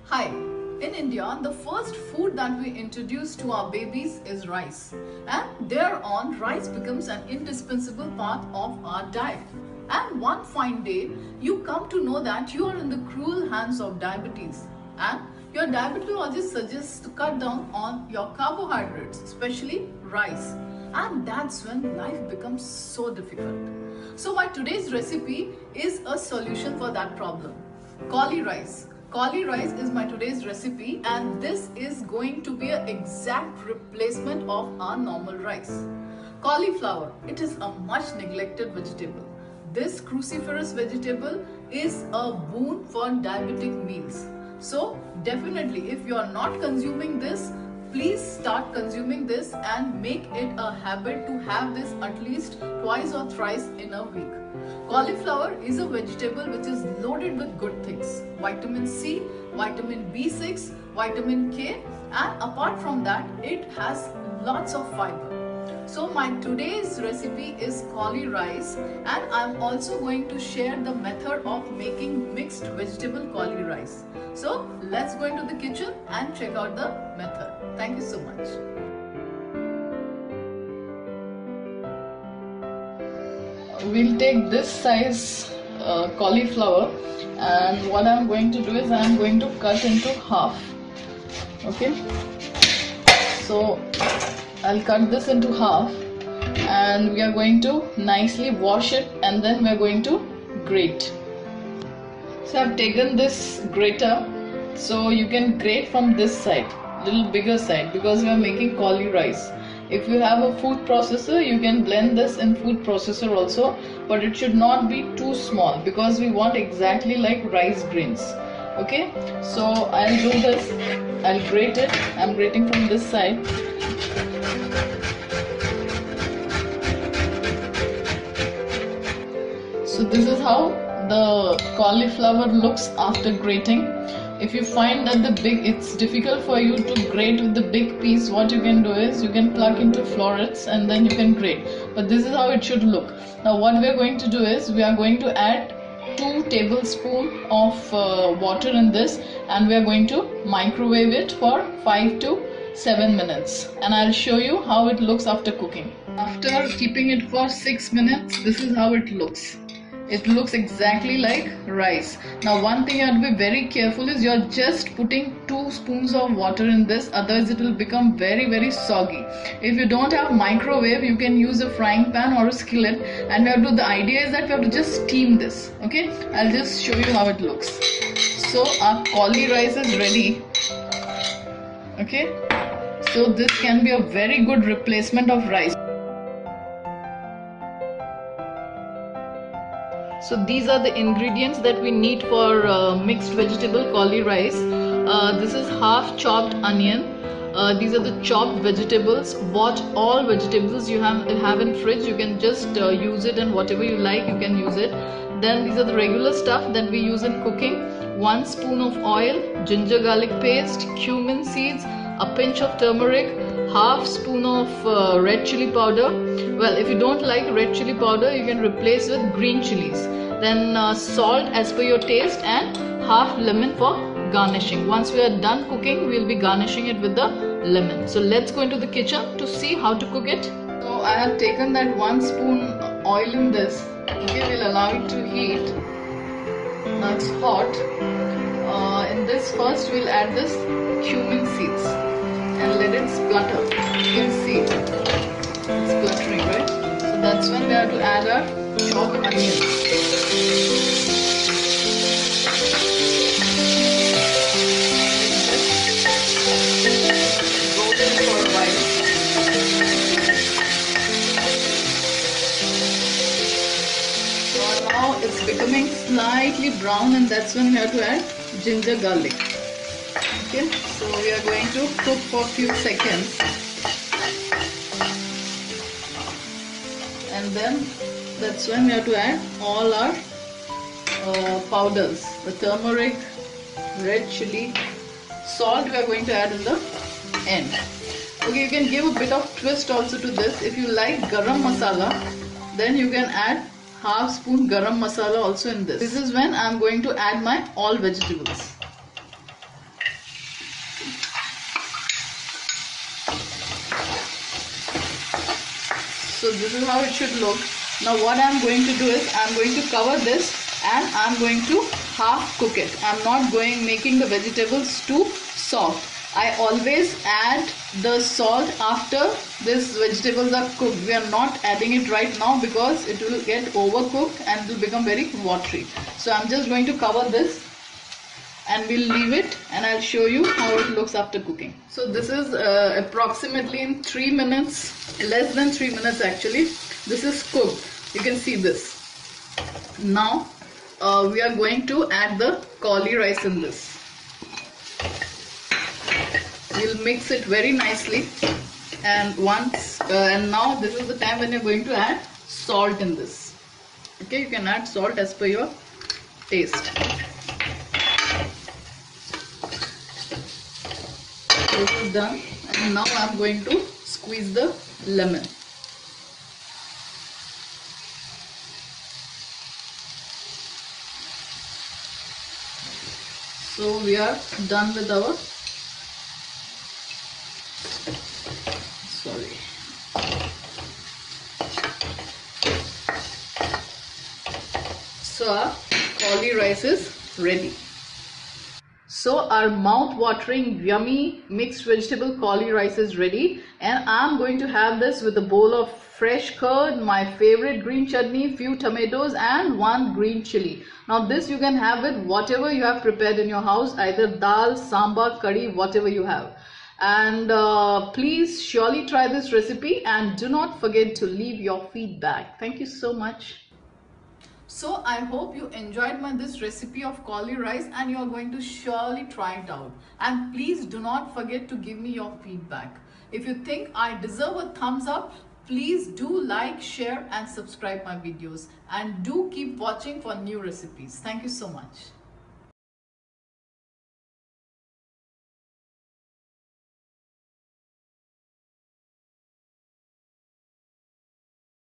Hi, in India, the first food that we introduce to our babies is rice. And thereon, rice becomes an indispensable part of our diet. And one fine day, you come to know that you are in the cruel hands of diabetes. And your diabetologist suggests to cut down on your carbohydrates, especially rice. And that's when life becomes so difficult. So my today's recipe is a solution for that problem. Cauli rice. Cauli rice is my today's recipe, and this is going to be an exact replacement of our normal rice. Cauliflower, it is a much neglected vegetable. This cruciferous vegetable is a boon for diabetic meals. So definitely, if you are not consuming this, please start consuming this and make it a habit to have this at least twice or thrice in a week. Cauliflower is a vegetable which is loaded with good things. Vitamin C, vitamin B6, vitamin K, and apart from that, it has lots of fiber. So my today's recipe is cauli rice, and I'm also going to share the method of making mixed vegetable cauli rice. So let's go into the kitchen and check out the method. Thank you so much. We'll take this size cauliflower, and what I'm going to do is I'm going to cut into half. Okay, so I'll cut this into half, and we are going to nicely wash it, and then we are going to grate. So I've taken this grater, so you can grate from this side, little bigger side, because we are making cauli rice. If you have a food processor, you can blend this in food processor also, but it should not be too small because we want exactly like rice grains. Okay, so I'll do this, I'll grate it. I'm grating from this side. So this is how the cauliflower looks after grating. If you find that it's difficult for you to grate with the big piece, what you can do is you can plug into florets and then you can grate. But this is how it should look. Now what we are going to do is we are going to add 2 tablespoons of water in this, and we are going to microwave it for 5 to 7 minutes, and I'll show you how it looks after cooking. After keeping it for 6 minutes, this is how it looks. It looks exactly like rice. Now one thing you have to be very careful is you're just putting 2 spoons of water in this, otherwise it will become very soggy. If you don't have microwave, you can use a frying pan or a skillet, and the idea is that we have to just steam this. Okay, I'll just show you how it looks. So our cauli rice is ready. Okay, so this can be a very good replacement of rice. So these are the ingredients that we need for mixed vegetable cauli rice. This is half chopped onion. These are the chopped vegetables. What all vegetables you have in fridge, you can just use it, and whatever you like you can use it. Then these are the regular stuff that we use in cooking. 1 spoon of oil, ginger garlic paste, cumin seeds, a pinch of turmeric, half spoon of red chili powder. Well, if you don't like red chili powder, you can replace with green chilies. Then salt as per your taste, and half lemon for garnishing. Once we are done cooking, we'll be garnishing it with the lemon. So let's go into the kitchen to see how to cook it. So I have taken that 1 spoon oil in this. Okay, we'll allow it to heat. Now it's hot. In this first we'll add this cumin seeds and let it splutter. You can see it's spluttering, right? So that's when we have to add our chopped onions. Golden for a while. So now it's becoming slightly brown, and that's when we have to add ginger garlic. Okay, so we are going to cook for a few seconds, and then that's when we have to add all our powders, the turmeric, red chili, salt we are going to add in the end. Okay, you can give a bit of twist also to this. If you like garam masala, then you can add half spoon garam masala also in this. This is when I am going to add my all vegetables. So this is how it should look. Now what I am going to do is I am going to cover this and I am going to half cook it. I am not making the vegetables too soft. I always add the salt after these vegetables are cooked. We are not adding it right now because it will get overcooked and it will become very watery. So I'm just going to cover this and we'll leave it and I'll show you how it looks after cooking. So this is approximately in 3 minutes, less than 3 minutes actually. This is cooked. You can see this. Now we are going to add the cauli rice in this. We'll mix it very nicely, and now this is the time when you're going to add salt in this. Okay, you can add salt as per your taste. This is done, and now I'm going to squeeze the lemon. So we are done with our So our cauli rice is ready. So our mouth-watering, yummy mixed vegetable cauli rice is ready, and I'm going to have this with a bowl of fresh curd, my favorite green chutney, few tomatoes and one green chili. Now this you can have with whatever you have prepared in your house, either dal, sambar, curry, whatever you have. And please surely try this recipe and do not forget to leave your feedback. Thank you so much. So I hope you enjoyed this recipe of cauli rice and you are going to surely try it out. And please do not forget to give me your feedback. If you think I deserve a thumbs up, please do like, share and subscribe my videos. And do keep watching for new recipes. Thank you so much.